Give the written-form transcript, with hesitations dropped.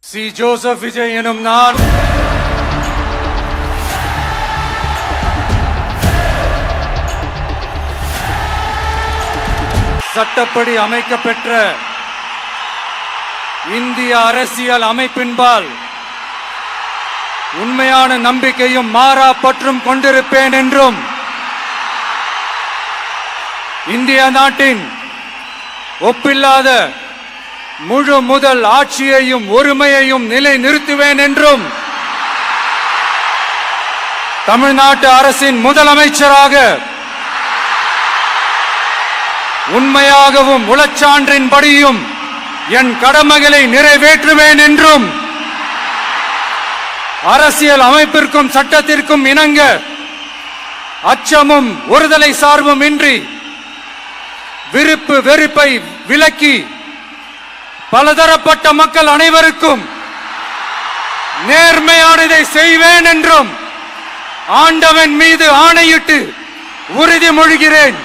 C Joseph Vijay எனும் நான் சட்டப்படி அமைக்கப்பெற்ற இந்திய அரசியல் அமைப்பின்பால் உண்மையான நம்பிக்கையும் மாறா பற்றும் கொண்டிருப்பேன் என்றும் இந்திய நாட்டின் ஒப்பில்லாத முழு முதல் ஆட்சியையும் ஒருமையையும் நிலைநிறுத்துவேன் என்றும் தமிழ்நாட்டு அரசின் முதலமைச்சராக உண்மையாகவும் உளச்சான்றின்படியும் என் கடமைகளை நிறைவேற்றுவேன் என்றும் அரசியல் அமைப்பிற்கும் சட்டத்திற்கும் இணங்க அச்சமும் ஒருதலை சார்பும் இன்றி விருப்பு வெறுப்பை விலக்கி பலதரப்பட்ட மக்கள் அனைவருக்கும் நேர்மையானதை செய்வேன் என்றும் ஆண்டவன் மீது ஆணையிட்டு உறுதிமொழிகிறேன்.